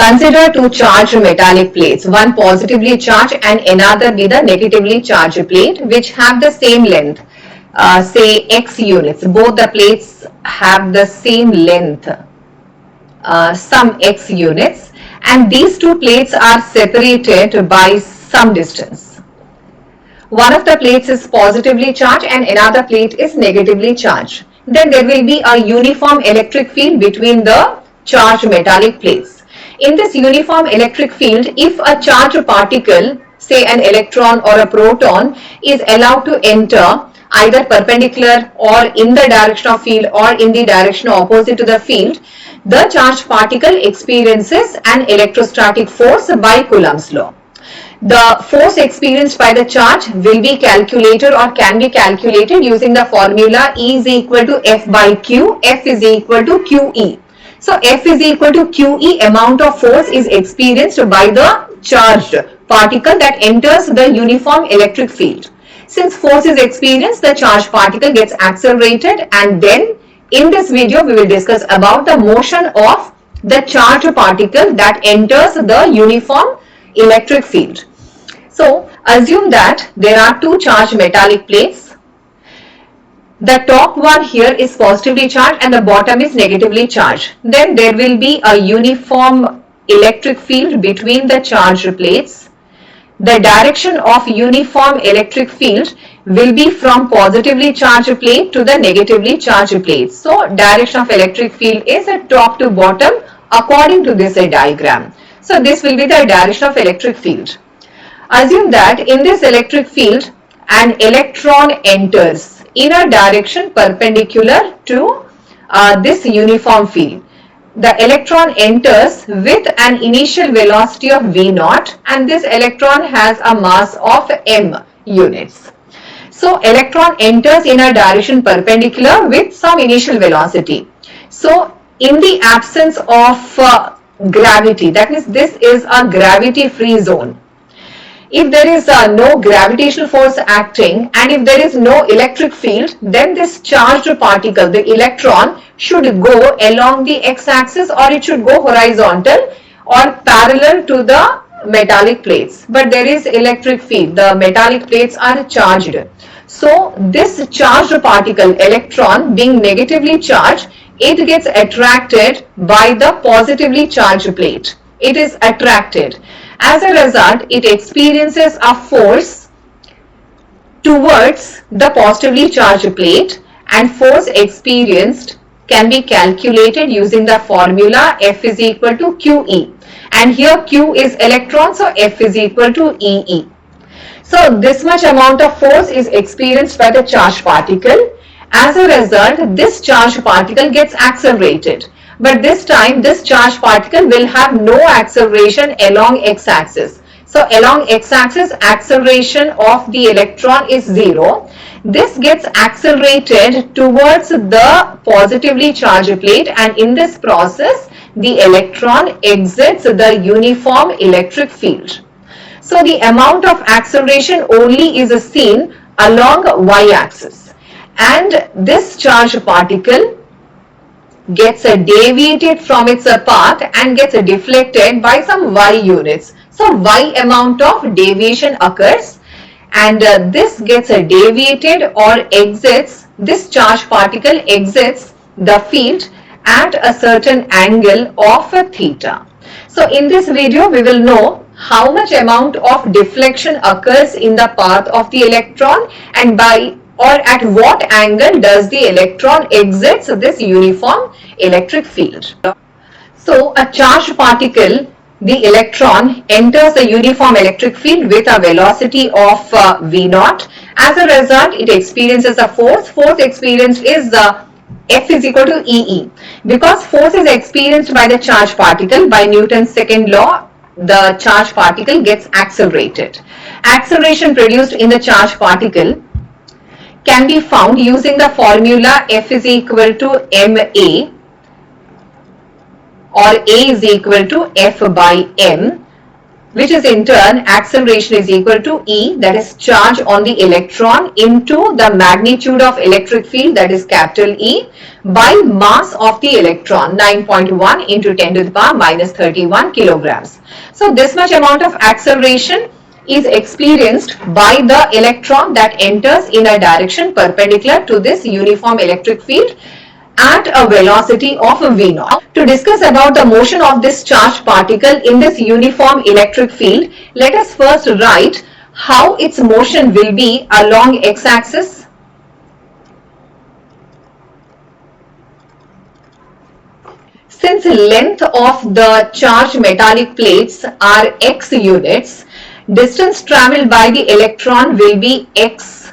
Consider two charged metallic plates, one positively charged and another with a negatively charged plate, which have the same length, say x units. Both the plates have the same length, some x units, and these two plates are separated by some distance. One of the plates is positively charged and another plate is negatively charged. Then there will be a uniform electric field between the charged metallic plates. In this uniform electric field, if a charged particle, say an electron or a proton, is allowed to enter either perpendicular or in the direction of field or in the direction opposite to the field, the charged particle experiences an electrostatic force by Coulomb's law. The force experienced by the charge will be calculated or can be calculated using the formula E is equal to F by Q, F is equal to QE. So F is equal to QE, amount of force is experienced by the charged particle that enters the uniform electric field. Since force is experienced, the charged particle gets accelerated, and then in this video we will discuss about the motion of the charged particle that enters the uniform electric field. So assume that there are two charged metallic plates. The top one here is positively charged and the bottom is negatively charged. Then there will be a uniform electric field between the charged plates. The direction of uniform electric field will be from positively charged plate to the negatively charged plate. So direction of electric field is top to bottom according to this diagram. So this will be the direction of electric field. Assume that in this electric field an electron enters in a direction perpendicular to this uniform field. The electron enters with an initial velocity of V0 and this electron has a mass of m units. So electron enters in a direction perpendicular with some initial velocity. So in the absence of gravity, that means this is a gravity free zone. If there is no gravitational force acting and if there is no electric field, then this charged particle, the electron, should go along the x-axis or it should go horizontal or parallel to the metallic plates. But there is electric field, the metallic plates are charged. So this charged particle, electron, being negatively charged, it gets attracted by the positively charged plate. It is attracted. As a result, it experiences a force towards the positively charged plate, and force experienced can be calculated using the formula F is equal to QE. And here Q is electron, so F is equal to EE. So this much amount of force is experienced by the charged particle. As a result, this charged particle gets accelerated. But this time, this charged particle will have no acceleration along x-axis. So along x-axis, acceleration of the electron is 0. This gets accelerated towards the positively charged plate, and in this process, the electron exits the uniform electric field. So the amount of acceleration only is seen along y-axis, and this charged particle gets deviated from its path and gets deflected by some y units. So y amount of deviation occurs, and this gets deviated or exits, this charged particle exits the field at a certain angle of theta. So in this video we will know how much amount of deflection occurs in the path of the electron and by or at what angle does the electron exits this uniform electric field. So a charged particle, the electron, enters the uniform electric field with a velocity of V0. As a result, it experiences a force. Force experienced is F is equal to EE. Because force is experienced by the charged particle, by Newton's second law, the charged particle gets accelerated. Acceleration produced in the charged particle can be found using the formula F is equal to ma, or A is equal to F by m, which is in turn acceleration is equal to E, that is charge on the electron, into the magnitude of electric field, that is capital E, by mass of the electron, 9.1 into 10 to the power minus 31 kilograms. So this much amount of acceleration is experienced by the electron that enters in a direction perpendicular to this uniform electric field at a velocity of v0. To discuss about the motion of this charged particle in this uniform electric field, let us first write how its motion will be along x-axis. Since length of the charged metallic plates are x units, distance traveled by the electron will be x.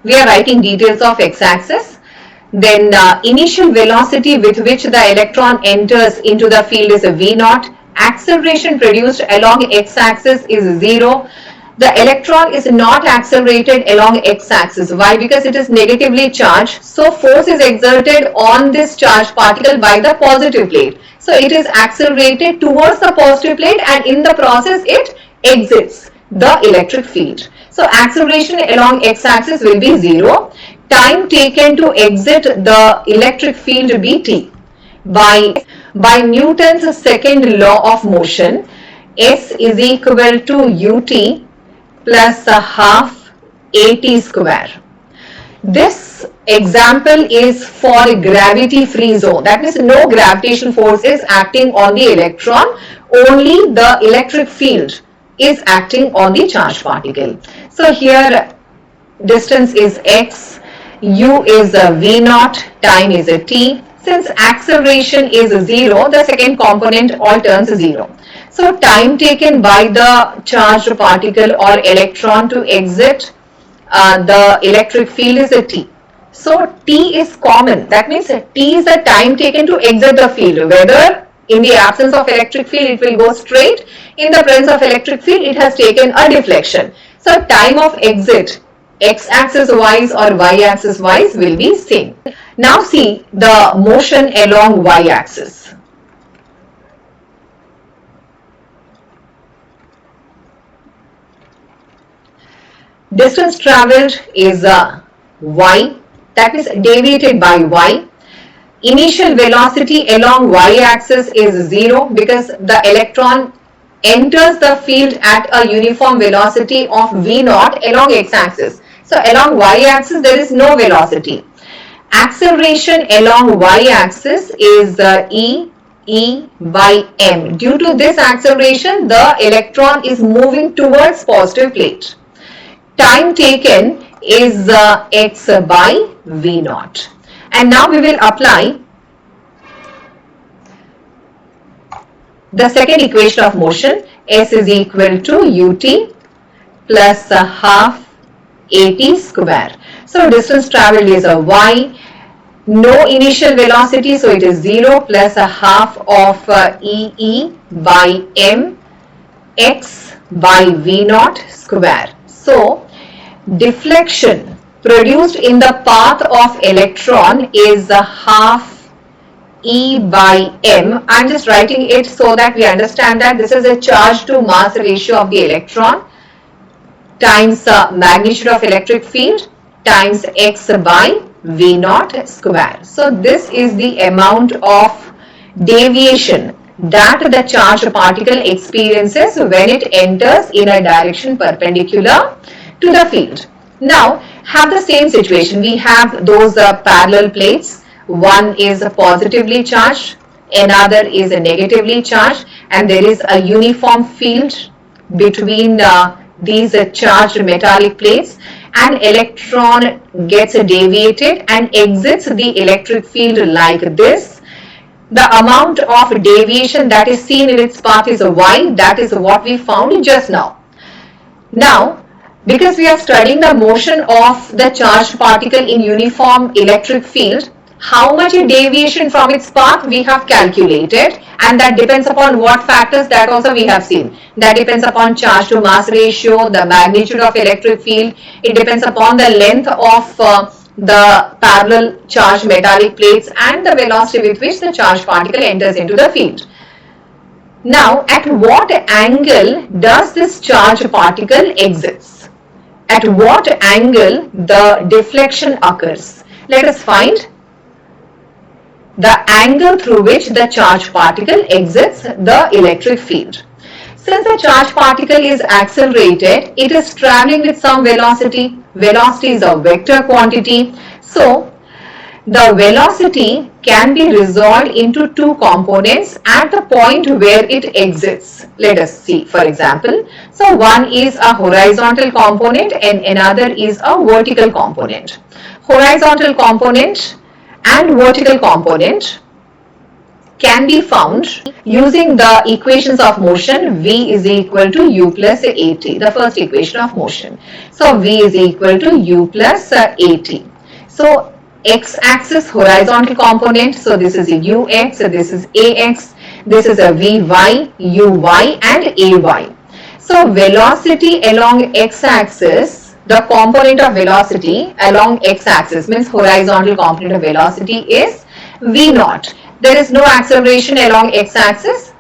We are writing details of x-axis. Then initial velocity with which the electron enters into the field is v0. Acceleration produced along x-axis is 0. The electron is not accelerated along x-axis. Why? Because it is negatively charged. So force is exerted on this charged particle by the positive plate. So it is accelerated towards the positive plate, and in the process it exits the electric field. So acceleration along x-axis will be 0. Time taken to exit the electric field be t. By Newton's second law of motion, S is equal to ut plus a half at square. This example is for a gravity free zone. That means no gravitational force is acting on the electron, only the electric field is acting on the charged particle. So here distance is x, u is a v0, time is a t. Since acceleration is 0, the second component all turns 0. So time taken by the charged particle or electron to exit the electric field is a t. So t is common. That means t is the time taken to exit the field. Whether in the absence of electric field it will go straight, in the presence of electric field it has taken a deflection. So time of exit x-axis wise or y-axis wise will be same. Now see the motion along y-axis. Distance travelled is y, that is deviated by y. Initial velocity along y-axis is 0 because the electron enters the field at a uniform velocity of v0 along x-axis. So along y-axis there is no velocity. Acceleration along y-axis is E by m. Due to this acceleration, the electron is moving towards positive plate. Time taken is x by v0. And now we will apply the second equation of motion. S is equal to ut plus a half at square. So distance travelled is a y. No initial velocity, so it is 0 plus a half of E by m x by v0 square. So deflection produced in the path of electron is a half E by m. I am just writing it so that we understand that this is a charge to mass ratio of the electron times magnitude of electric field times x by v0 square. So this is the amount of deviation that the charged particle experiences when it enters in a direction perpendicular to the field. Now have the same situation. We have those parallel plates. One is positively charged, another is negatively charged, and there is a uniform field between these charged metallic plates. An electron gets deviated and exits the electric field like this. The amount of deviation that is seen in its path is y. That is what we found just now. Now, because we are studying the motion of the charged particle in uniform electric field, how much deviation from its path we have calculated, and that depends upon what factors, that also we have seen. That depends upon charge to mass ratio, the magnitude of electric field, it depends upon the length of the parallel charged metallic plates and the velocity with which the charged particle enters into the field. Now, at what angle does this charged particle exits? At what angle the deflection occurs? Let us find the angle through which the charged particle exits the electric field. Since the charged particle is accelerated, it is traveling with some velocity. Velocity is a vector quantity. So, the velocity can be resolved into two components at the point where it exits. Let us see, for example. So, one is a horizontal component and another is a vertical component. Horizontal component and vertical component can be found using the equations of motion. V is equal to u plus at, the first equation of motion. So, V is equal to u plus at. So, x-axis horizontal component, so this is a ux, this is ax, this is a vy, uy and ay. So, velocity along x-axis, the component of velocity along x-axis means horizontal component of velocity is v naught. There is no acceleration along x-axis,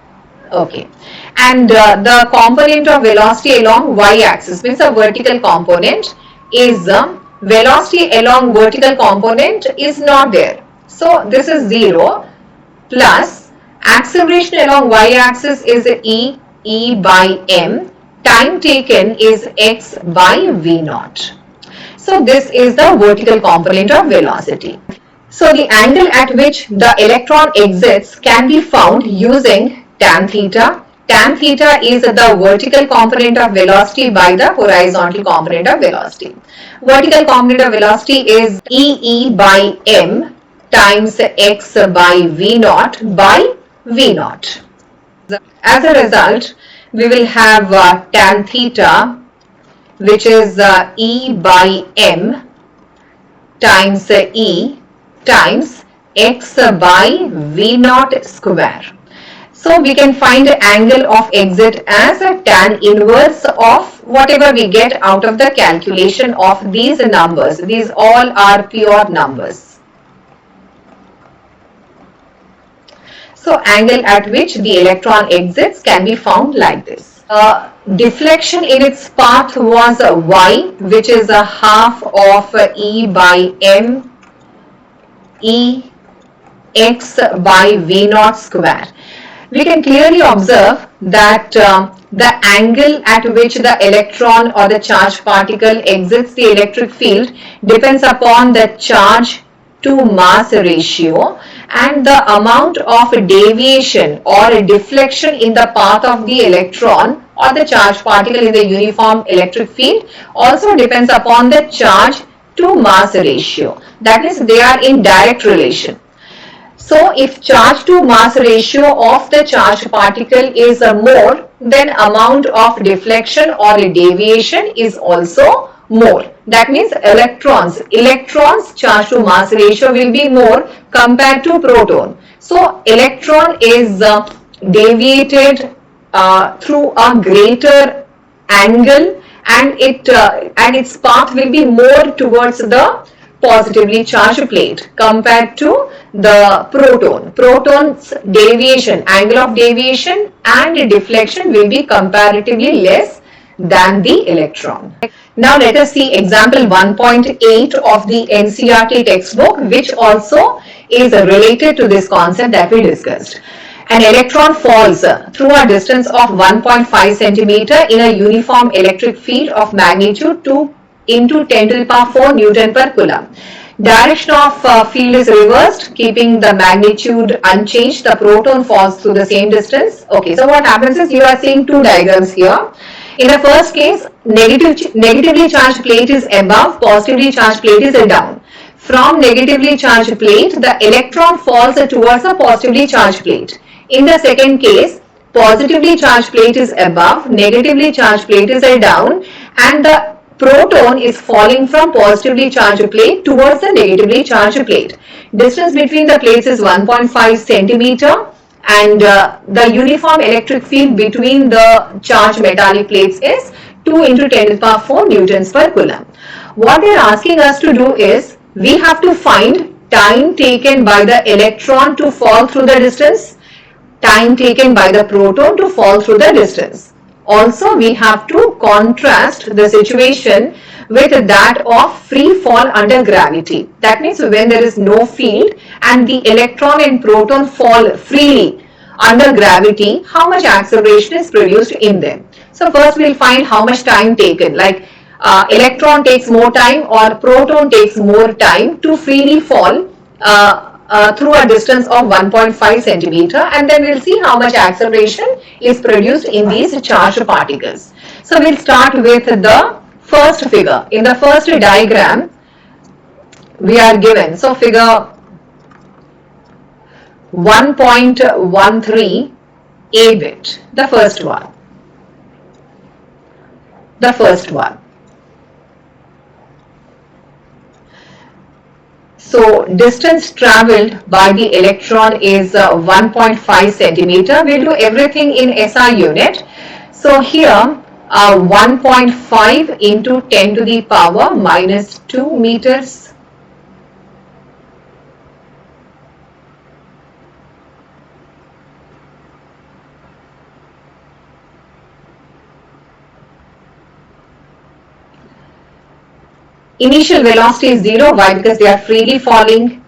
okay. And the component of velocity along y-axis means a vertical component is velocity along vertical component is not there. So, this is 0 plus acceleration along y-axis is e by m, time taken is x by v naught. So, this is the vertical component of velocity. So, the angle at which the electron exits can be found using tan theta. Tan theta is the vertical component of velocity by the horizontal component of velocity. Vertical component of velocity is E by m times x by v naught by v naught. As a result, we will have tan theta, which is E by m times E times x by v naught square. So, we can find the angle of exit as a tan inverse of whatever we get out of the calculation of these numbers. These all are pure numbers. So, angle at which the electron exits can be found like this. Deflection in its path was y, which is a half of E by m E x by v naught square. We can clearly observe that the angle at which the electron or the charged particle exits the electric field depends upon the charge to mass ratio, and the amount of deviation or deflection in the path of the electron or the charged particle in the uniform electric field also depends upon the charge to mass ratio. That is, they are in direct relation. So, if charge to mass ratio of the charged particle is more, then amount of deflection or deviation is also more. That means electrons charge to mass ratio will be more compared to proton. So, electron is deviated through a greater angle, and its path will be more towards the positively charged plate compared to the proton. Proton's deviation, angle of deviation and deflection will be comparatively less than the electron. Now let us see example 1.8 of the NCERT textbook, which also is related to this concept that we discussed. An electron falls through a distance of 1.5 centimeter in a uniform electric field of magnitude 2 into 10 to the power 4 Newton per Coulomb. Direction of field is reversed, keeping the magnitude unchanged. The proton falls through the same distance. Okay, so what happens is you are seeing two diagrams here. In the first case, negatively charged plate is above, positively charged plate is down. From negatively charged plate, the electron falls towards a positively charged plate. In the second case, positively charged plate is above, negatively charged plate is down, and the proton is falling from positively charged plate towards the negatively charged plate. Distance between the plates is 1.5 centimeter, and the uniform electric field between the charged metallic plates is 2 into 10 to the power 4 newtons per coulomb. What they are asking us to do is, we have to find time taken by the electron to fall through the distance. time taken by the proton to fall through the distance. Also, we have to contrast the situation with that of free fall under gravity. That means when there is no field and the electron and proton fall freely under gravity, how much acceleration is produced in them. So first we'll find how much time taken, like electron takes more time or proton takes more time to freely fall through a distance of 1.5 centimeter, and then we'll see how much acceleration is produced in these charged particles. So we'll start with the first figure. In the first diagram we are given, so figure 1.13 A bit, the first one. So distance travelled by the electron is 1.5 centimeter. We'll do everything in SI unit. So here 1.5 into 10 to the power minus 2 meters. Initial velocity is 0. Why? Because they are freely falling.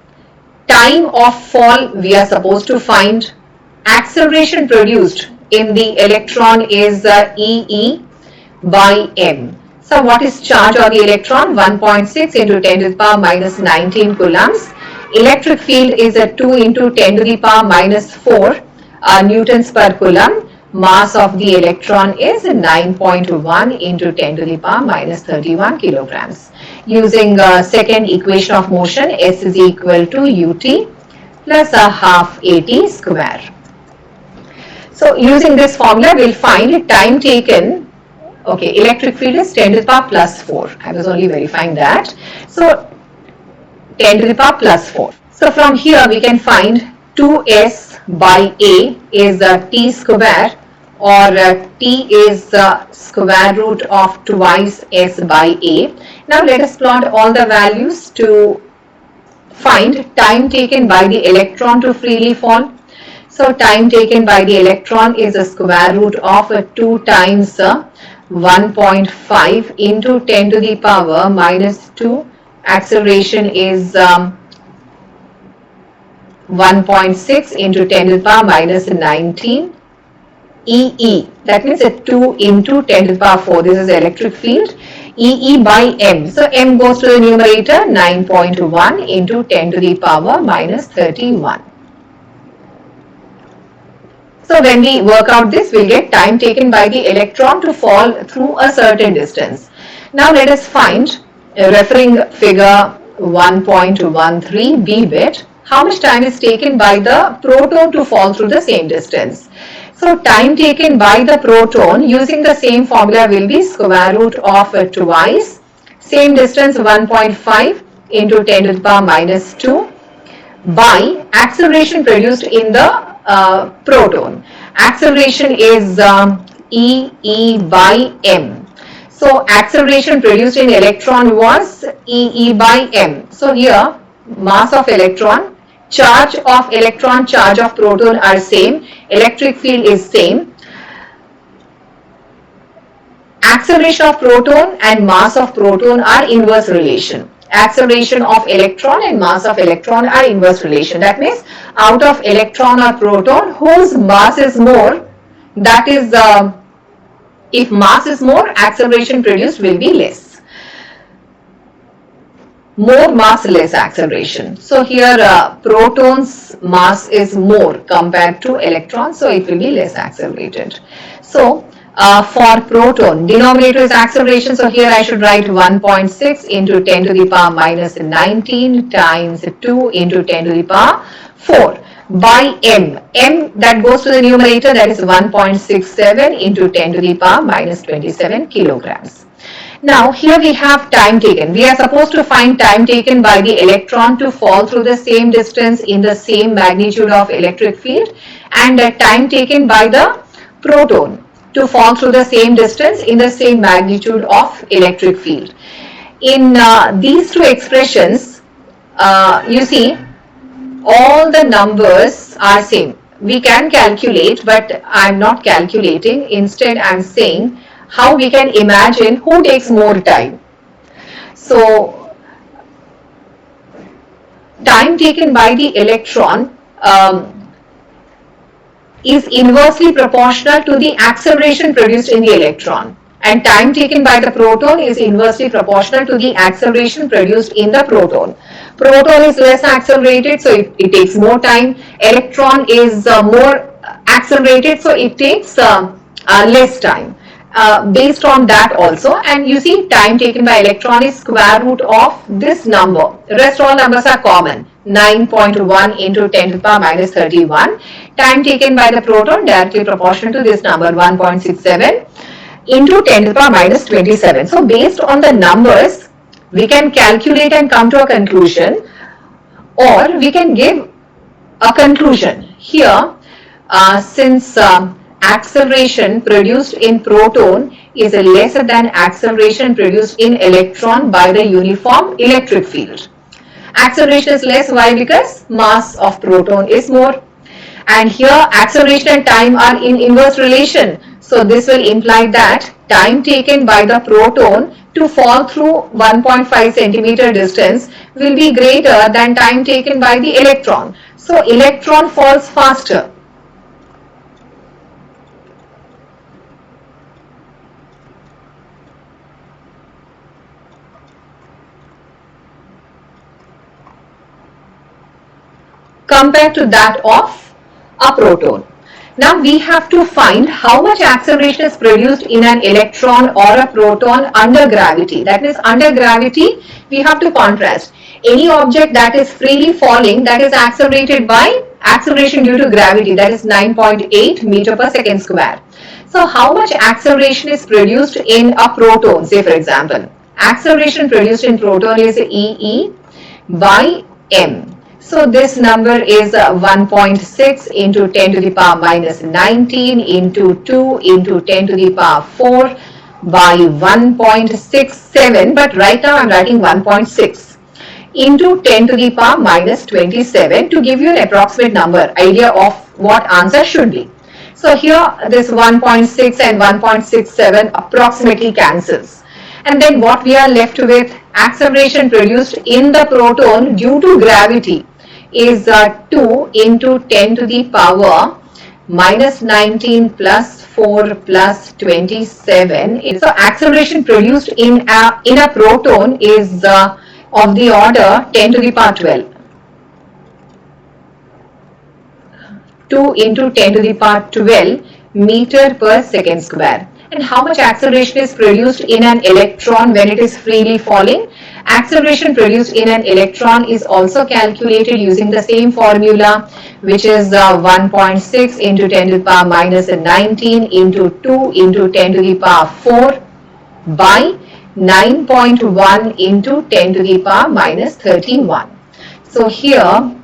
Time of fall we are supposed to find. Acceleration produced in the electron is EE by m. So what is charge on the electron? 1.6 into 10 to the power minus 19 coulombs. Electric field is 2 into 10 to the power minus 4 newtons per coulomb. Mass of the electron is 9.1 into 10 to the power minus 31 kilograms. Using second equation of motion, S is equal to ut plus a half at square. So using this formula, we'll find time taken. Okay, electric field is 10 to the power plus 4. I was only verifying that. So 10 to the power plus 4. So from here we can find 2s by a is t square, or t is square root of twice s by a. Now let us plot all the values to find time taken by the electron to freely fall. So time taken by the electron is a square root of 2 times 1.5 into 10 to the power minus 2. Acceleration is 1.6 into 10 to the power minus 19. EE, that means 2 into 10 to the power 4. This is electric field. EE by m. So m goes to the numerator, 9.1 into 10 to the power minus 31. So when we work out this, we'll get time taken by the electron to fall through a certain distance. Now let us find, referring figure 1.13 B bit, how much time is taken by the proton to fall through the same distance. So time taken by the proton using the same formula will be square root of twice same distance 1.5 into 10 to the power minus 2 by acceleration produced in the proton. Acceleration is E by m. So acceleration produced in electron was E by m. So here mass of electron, charge of electron, charge of proton are same, electric field is same. Acceleration of proton and mass of proton are inverse relation. Acceleration of electron and mass of electron are inverse relation. That means out of electron or proton whose mass is more, that is if mass is more, acceleration produced will be less. More mass, less acceleration. So here proton's mass is more compared to electron, so it will be less accelerated. So for proton, denominator is acceleration, so here I should write 1.6 into 10 to the power minus 19 times 2 into 10 to the power 4 by m. M that goes to the numerator, that is 1.67 into 10 to the power minus 27 kilograms. Now here we have time taken. We are supposed to find time taken by the electron to fall through the same distance in the same magnitude of electric field, and time taken by the proton to fall through the same distance in the same magnitude of electric field. In these two expressions, you see all the numbers are same. we can calculate, but I'm not calculating. Instead, I'm saying how we can imagine who takes more time. So, time taken by the electron is inversely proportional to the acceleration produced in the electron, and time taken by the proton is inversely proportional to the acceleration produced in the proton. Proton is less accelerated, so it takes more time. Electron is more accelerated, so it takes less time. Based on that also, and you see time taken by electron is square root of this number. Rest all numbers are common. 9.1 into 10 to the power minus 31. Time taken by the proton directly proportional to this number, 1.67 into 10 to the power minus 27. So based on the numbers, we can calculate and come to a conclusion, or we can give a conclusion. Here, since acceleration produced in proton is lesser than acceleration produced in electron by the uniform electric field. Acceleration is less. Why? Because mass of proton is more. And here acceleration and time are in inverse relation. So this will imply that time taken by the proton to fall through 1.5 centimeter distance will be greater than time taken by the electron. So electron falls faster. Compared to that of a proton. Now we have to find how much acceleration is produced in an electron or a proton under gravity. That means under gravity we have to contrast. Any object that is freely falling, that is accelerated by acceleration due to gravity, that is 9.8 meter per second square. So how much acceleration is produced in a proton? Say for example, acceleration produced in proton is E by m. So this number is 1.6 into 10 to the power minus 19 into 2 into 10 to the power 4 by 1.67, but right now I'm writing 1.6 into 10 to the power minus 27 to give you an approximate number, idea of what answer should be. So here this 1.6 and 1.67 approximately cancels. And then what we are left with, acceleration produced in the proton due to gravity is 2 into 10 to the power minus 19 plus 4 plus 27. So acceleration produced in a proton is of the order 10 to the power 12. 2 into 10 to the power 12 meter per second square. And how much acceleration is produced in an electron when it is freely falling? Acceleration produced in an electron is also calculated using the same formula, which is 1.6 into 10 to the power minus 19 into 2 into 10 to the power 4 by 9.1 into 10 to the power minus 31. So here,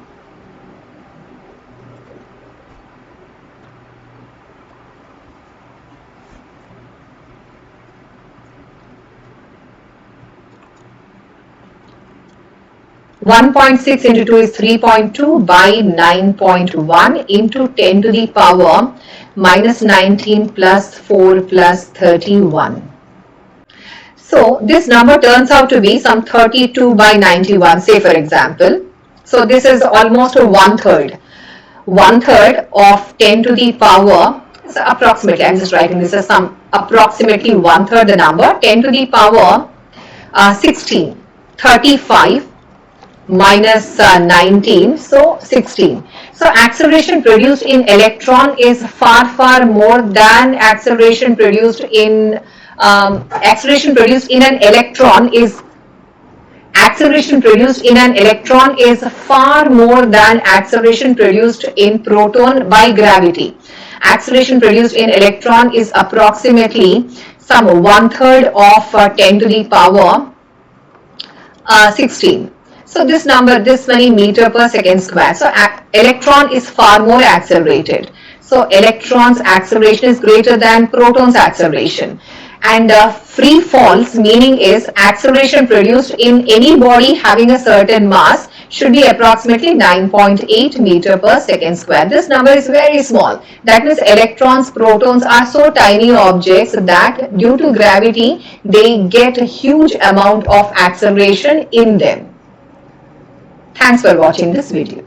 (1.6) into 2 is 3.2 by 9.1 into 10 to the power minus 19 plus 4 plus 31. So this number turns out to be some 32 by 91, say for example. So this is almost a one-third. One-third of 10 to the power, so approximately, I'm just writing this as some approximately one-third the number, 10 to the power 16, 35 minus 19, so 16. So acceleration produced in electron is far more than acceleration produced in an electron is far more than acceleration produced in proton by gravity. Acceleration produced in electron is approximately some one-third of 10 to the power 16. So this number, this many meter per second square. So electron is far more accelerated. So electron's acceleration is greater than proton's acceleration. And free falls, meaning is acceleration produced in any body having a certain mass, should be approximately 9.8 meter per second square. This number is very small. That means electrons, protons are so tiny objects that due to gravity, they get a huge amount of acceleration in them. Thanks for watching this video.